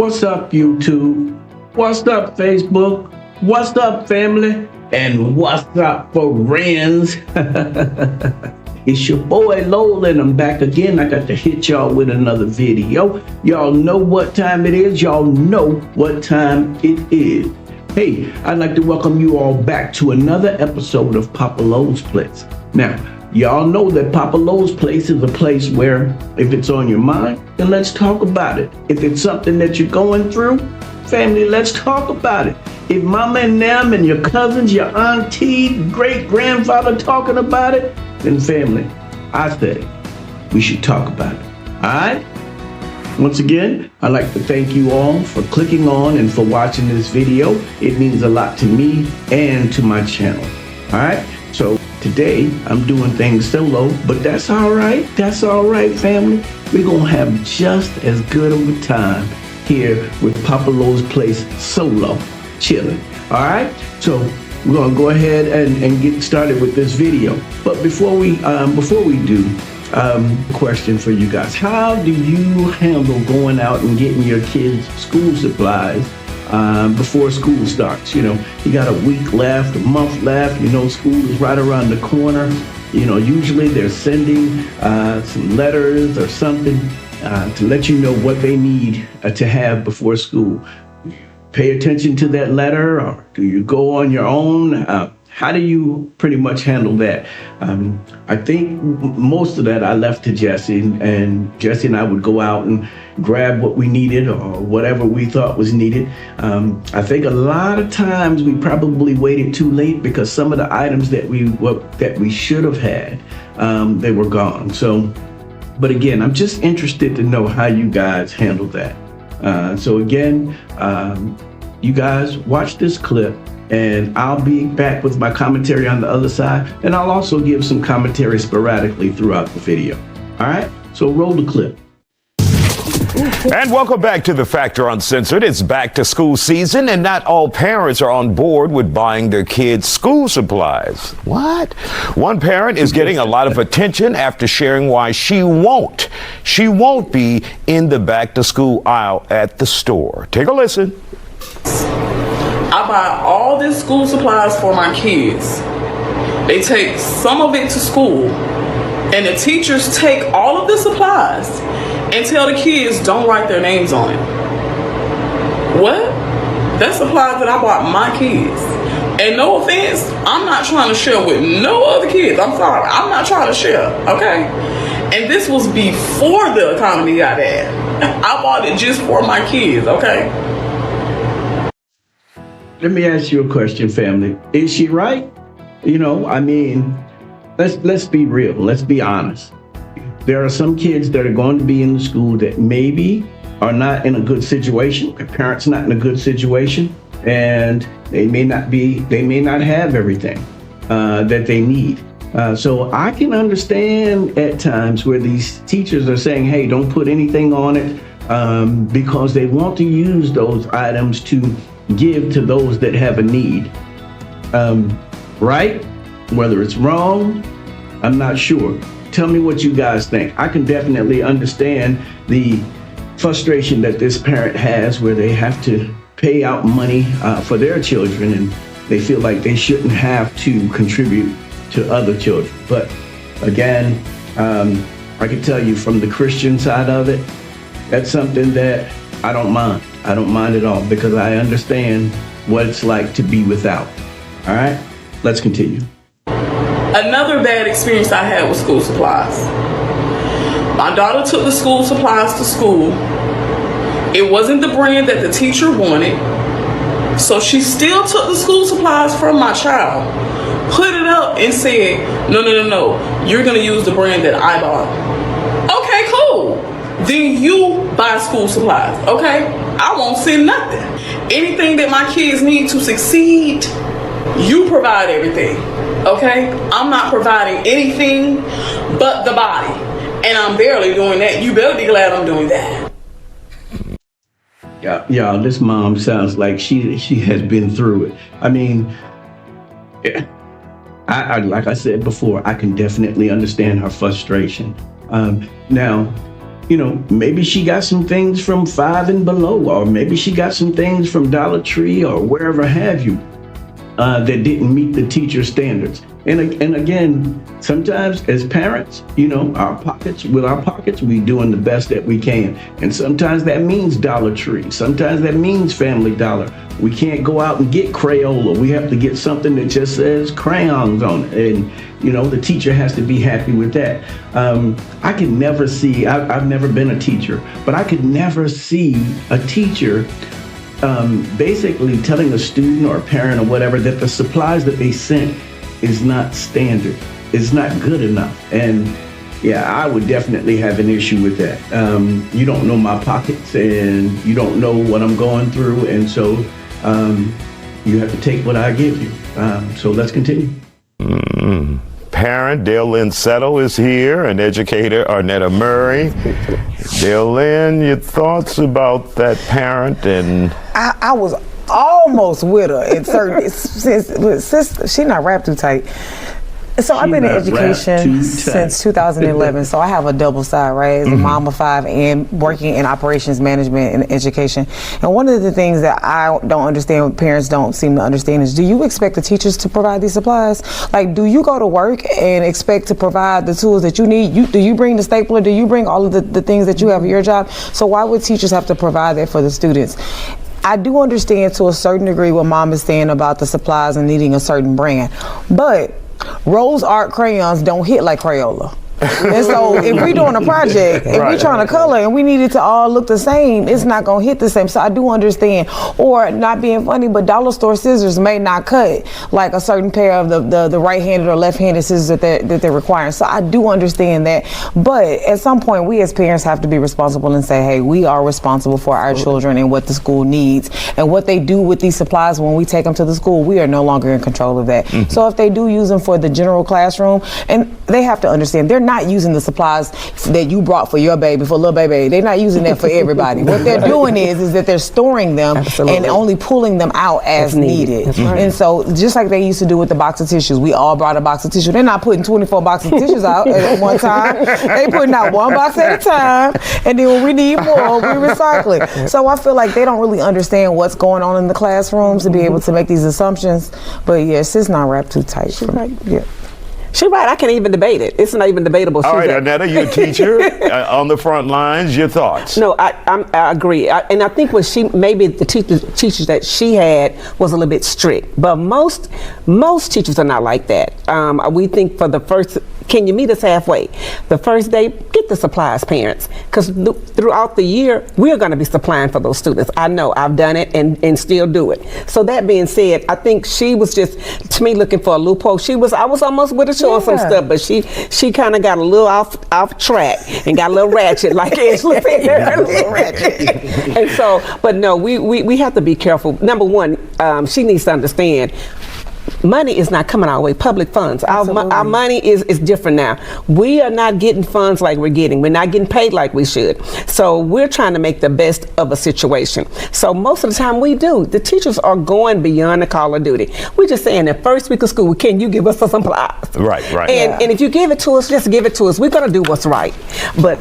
What's up, YouTube? What's up, Facebook? What's up, family? And what's up, friends? It's your boy Lowell, and I'm back again. I got to hit y'all with another video. Y'all know what time it is. Y'all know what time it is. Hey, I'd like to welcome you all back to another episode of Papa Lowell's Place. Now, y'all know that Papa Lowell's Place is a place where if it's on your mind, then let's talk about it. If it's something that you're going through, family, let's talk about it. If mama and them and your cousins, your auntie, great-grandfather talking about it, then family, I say we should talk about it. All right? Once again, I'd like to thank you all for clicking on and for watching this video. It means a lot to me and to my channel. All right? So today, I'm doing things solo, but that's all right. That's all right, family. We're going to have just as good of a time here with Papa Lowell's Place solo, chilling. All right? So we're going to go ahead and get started with this video. But before we do, question for you guys. How do you handle going out and getting your kids school supplies before school starts? You know, you got a week left, a month left, you know, school is right around the corner. You know, usually they're sending some letters or something to let you know what they need to have before school. Pay attention to that letter, or do you go on your own? How do you pretty much handle that? I think most of that I left to Jesse, and Jesse and I would go out and grab what we needed or whatever we thought was needed. I think a lot of times we probably waited too late because some of the items that we should have had, they were gone. So, but again, I'm just interested to know how you guys handle that. So again, you guys watch this clip, and I'll be back with my commentary on the other side, and I'll also give some commentary sporadically throughout the video. All right, so roll the clip. And welcome back to The Factor Uncensored. It's back to school season, and not all parents are on board with buying their kids school supplies. What? One parent is getting a lot of attention after sharing why she won't be in the back to school aisle at the store. Take a listen. I buy all this school supplies for my kids. They take some of it to school, and the teachers take all of the supplies and tell the kids don't write their names on it. What? That's supplies that I bought my kids. And no offense, I'm not trying to share with no other kids. I'm sorry, I'm not trying to share, okay? And this was before the economy got bad. I bought it just for my kids, okay? Let me ask you a question, family. Is she right? You know, I mean, let's be real. Let's be honest. There are some kids that are going to be in the school that maybe are not in a good situation. Their parents not in a good situation, and they may not have everything that they need. So I can understand at times where these teachers are saying, hey, don't put anything on it, because they want to use those items to give to those that have a need. Right? Whether it's wrong, I'm not sure. Tell me what you guys think. I can definitely understand the frustration that this parent has where they have to pay out money for their children, and they feel like they shouldn't have to contribute to other children. But again, I can tell you from the Christian side of it, that's something that I don't mind. I don't mind at all, because I understand what it's like to be without. All right, let's continue. Another bad experience I had with school supplies. My daughter took the school supplies to school. It wasn't the brand that the teacher wanted, so she still took the school supplies from my child, put it up and said, no, you're gonna use the brand that I bought. Okay, cool. Then you buy school supplies, okay? I won't send nothing. Anything that my kids need to succeed, you provide everything, okay? I'm not providing anything but the body, and I'm barely doing that. You better be glad I'm doing that. Y'all, this mom sounds like she has been through it. I mean, I like I said before, I can definitely understand her frustration. Now, maybe she got some things from Five and Below, or maybe she got some things from Dollar Tree or wherever have you that didn't meet the teacher standards. And again, sometimes as parents, with our pockets, we doing the best that we can. And sometimes that means Dollar Tree. Sometimes that means Family Dollar. We can't go out and get Crayola. We have to get something that just says crayons on it. And, the teacher has to be happy with that. I could never see, I've never been a teacher, but I could never see a teacher basically telling a student or a parent or whatever that the supplies that they sent is not standard, is not good enough. And yeah, I would definitely have an issue with that. You don't know my pockets and you don't know what I'm going through. And so you have to take what I give you. So let's continue. Parent Dale Lynn Settle is here, and educator Arnetta Murray. Dale Lynn, your thoughts about that parent? And I was almost with her in certain since she not wrapped too tight. So I've been in education since 2011, so I have a double side, right? As a mom of 5 and working in operations management and education. And one of the things that I don't understand, parents don't seem to understand, is do you expect the teachers to provide these supplies? Like, do you go to work and expect to provide the tools that you need? Do you bring the stapler? Do you bring all of the things that you have at your job? So why would teachers have to provide that for the students? I do understand to a certain degree what Mom is saying about the supplies and needing a certain brand, but Rose Art crayons don't hit like Crayola. And so if we're doing a project and we're trying to color and we need it to all look the same, it's not going to hit the same. So I do understand. Or, not being funny, but dollar store scissors may not cut like a certain pair of the right-handed or left-handed scissors that they're requiring. So I do understand that. But at some point, we as parents have to be responsible and say, hey, we are responsible for our children and what the school needs. And what they do with these supplies when we take them to the school, we are no longer in control of that. So if they do use them for the general classroom, and they have to understand, they're not using the supplies that you brought for your baby, for little baby. They're not using that for everybody. What they're doing is that they're storing them and only pulling them out as needed. And so just like they used to do with the box of tissues, we all brought a box of tissue. They're not putting 24 boxes of tissues out at one time. They putting out one box at a time, and then when we need more, we recycle it. So I feel like they don't really understand what's going on in the classrooms to be able to make these assumptions. But yes, it's not wrapped too tight. Yeah. She's right. I can't even debate it. It's not even debatable. All right, Arnetta, you're a teacher on the front lines. Your thoughts? No, I agree. And I think maybe the teachers that she had was a little bit strict. But most teachers are not like that. We think for the first, can you meet us halfway? The first day, get the supplies, parents. Because throughout the year, we're going to be supplying for those students. I know. I've done it and still do it. So that being said, I think she was just, to me, looking for a loophole. I was almost with her showing some stuff, but she kind of got a little off track and got a little ratchet, like Angela said earlier. And so, but no, we have to be careful. Number one, she needs to understand, money is not coming our way. Public funds. Our money is different now. We are not getting funds like we're getting. We're not getting paid like we should. So we're trying to make the best of a situation. So most of the time we do. The teachers are going beyond the call of duty. We're just saying the first week of school, can you give us some supplies? Right. And if you give it to us, just give it to us. We're going to do what's right. But,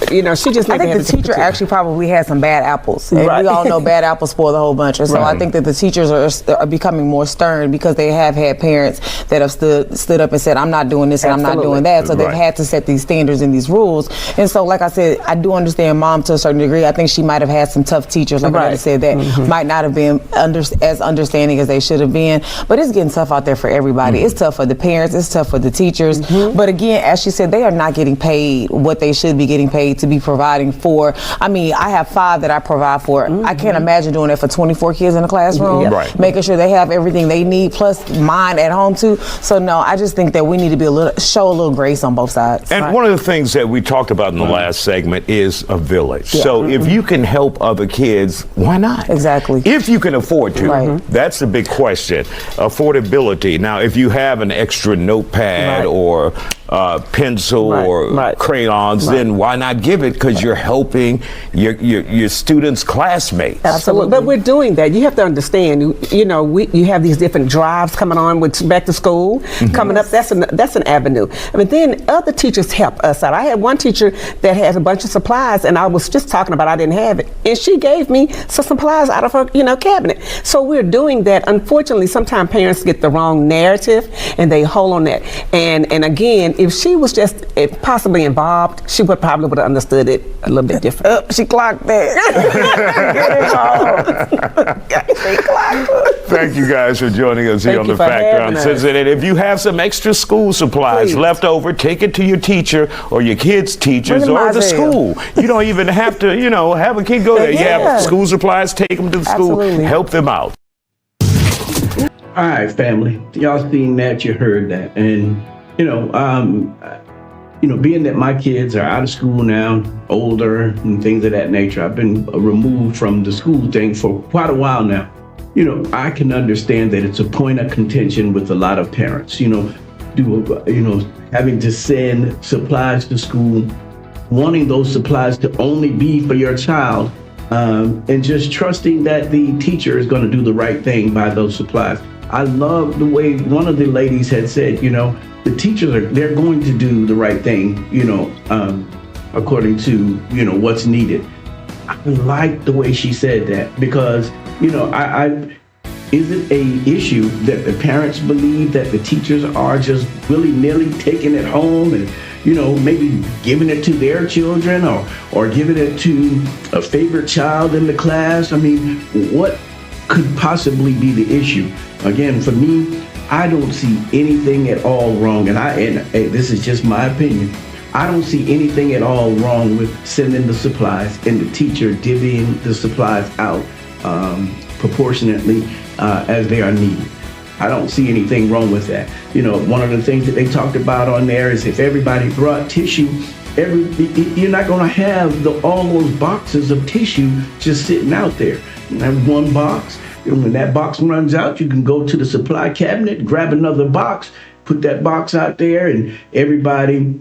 she just. I think the teacher actually probably had some bad apples. And we all know bad apples spoil the whole bunch. And so I think that the teachers are becoming more stern because they have had parents that have stood up and said, I'm not doing this and I'm not doing that. So they've had to set these standards and these rules. And so, like I said, I do understand Mom to a certain degree. I think she might have had some tough teachers, like I said, that might not have been as understanding as they should have been. But it's getting tough out there for everybody. It's tough for the parents. It's tough for the teachers. But again, as she said, they are not getting paid what they should be getting paid to be providing for. I mean, I have 5 that I provide for. I can't imagine doing that for 24 kids in a classroom, making sure they have everything they need, plus mine at home too. So no, I just think that we need to show a little grace on both sides. And one of the things that we talked about in the last segment is a village. So if you can help other kids, why not? Exactly. If you can afford to. That's the big question. Affordability. Now, if you have an extra notepad or pencil Right, or right. crayons, then why not give it? Because you're helping your students' classmates. Absolutely. But we're doing that. You have to understand, you know, you have these different drives coming on with back to school coming up. That's an avenue. I mean, then other teachers help us out. I had one teacher that has a bunch of supplies, and I was just talking about I didn't have it, and she gave me some supplies out of her, cabinet. So we're doing that. Unfortunately, sometimes parents get the wrong narrative and they hold on that. And again, if she was just possibly involved, she would have understood it a little bit different. She clocked that. She clocked it. Thank you guys for joining us here Thank on you The for Factor having us. Uncensored. And if you have some extra school supplies Please. left over, take it to your teacher or your kids' teachers Bring them or the Isaiah. school. You don't even have to, have a kid go there. You Yeah. have school supplies, take them to the school, Absolutely. help them out. All right, family. Y'all seen that? You heard that, and being that my kids are out of school now, older, and things of that nature, I've been removed from the school thing for quite a while now. I can understand that it's a point of contention with a lot of parents. Having to send supplies to school, wanting those supplies to only be for your child, and just trusting that the teacher is going to do the right thing by those supplies. I love the way one of the ladies had said, the teachers they're going to do the right thing, according to, what's needed. I like the way she said that because, is it a issue that the parents believe that the teachers are just willy-nilly taking it home and, maybe giving it to their children or giving it to a favorite child in the class? I mean, what could possibly be the issue? Again, for me, I don't see anything at all wrong, and this is just my opinion. I don't see anything at all wrong with sending the supplies and the teacher divvying the supplies out proportionately as they are needed. I don't see anything wrong with that. One of the things that they talked about on there is if everybody brought tissue, you're not going to have all those boxes of tissue just sitting out there. You have one box. And when that box runs out, you can go to the supply cabinet, grab another box, put that box out there, and everybody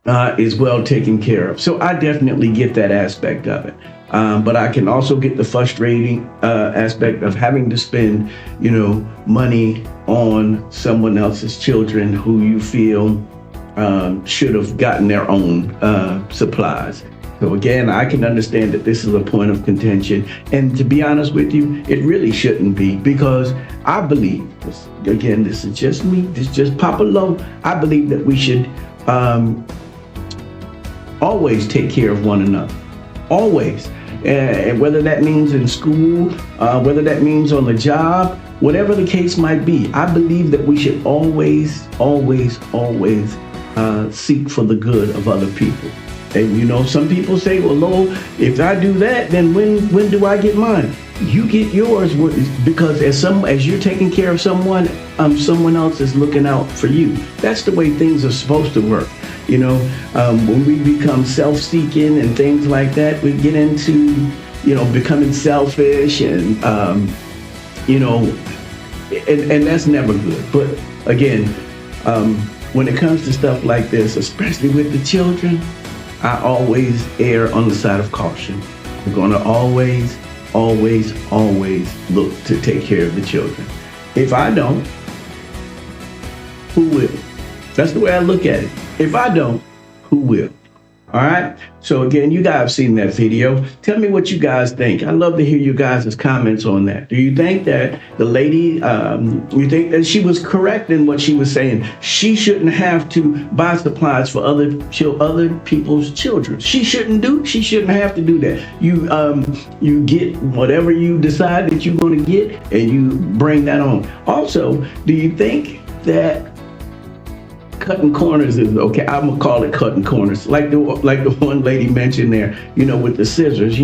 is well taken care of. So I definitely get that aspect of it. But I can also get the frustrating aspect of having to spend, money on someone else's children who you feel should have gotten their own supplies. So again, I can understand that this is a point of contention. And to be honest with you, it really shouldn't be, because I believe, again, this is just me, this is just Papa Low, I believe that we should always take care of one another. Always. And whether that means in school, whether that means on the job, whatever the case might be, I believe that we should always, always, always seek for the good of other people. And some people say, well, Lord, if I do that, then when do I get mine? You get yours because as you're taking care of someone else is looking out for you. That's the way things are supposed to work. When we become self-seeking and things like that, we get into, becoming selfish and, and that's never good. But again, when it comes to stuff like this, especially with the children, I always err on the side of caution. We're going to always, always, always look to take care of the children. If I don't, who will? That's the way I look at it. If I don't, who will? All right. So again, you guys have seen that video. Tell me what you guys think. I'd love to hear you guys' comments on that. Do you think that the lady, you think that she was correct in what she was saying? She shouldn't have to buy supplies for other people's children. She shouldn't have to do that. You get whatever you decide that you're going to get, and you bring that on. Also, do you think that cutting corners is okay? I'm gonna call it cutting corners, like the one lady mentioned there. With the scissors.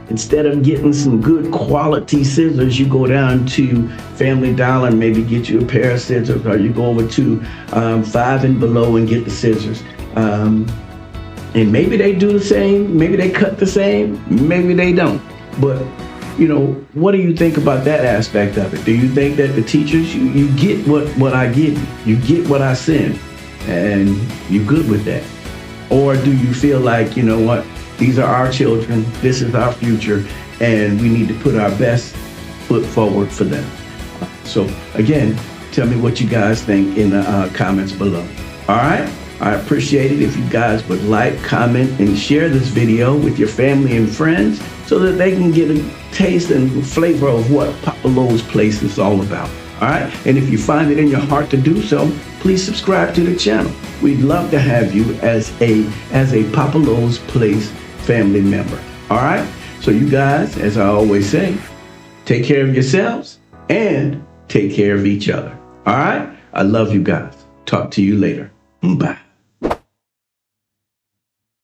Instead of getting some good quality scissors, you go down to Family Dollar and maybe get you a pair of scissors, or you go over to Five and Below and get the scissors. And maybe they do the same. Maybe they cut the same. Maybe they don't. But what do you think about that aspect of it? Do you think that the teachers, you get what I give you? You get what I send. and you good with that? Or do you feel like, you know what, these are our children, this is our future, and we need to put our best foot forward for them? So again, tell me what you guys think in the comments below. All right? I appreciate it if you guys would like, comment, and share this video with your family and friends so that they can get a taste and flavor of what Papa Lo's Place is all about. All right? And if you find it in your heart to do so, please subscribe to the channel. We'd love to have you as a Papa Lo's Place family member. All right? So you guys, as I always say, take care of yourselves and take care of each other. All right? I love you guys. Talk to you later. Bye.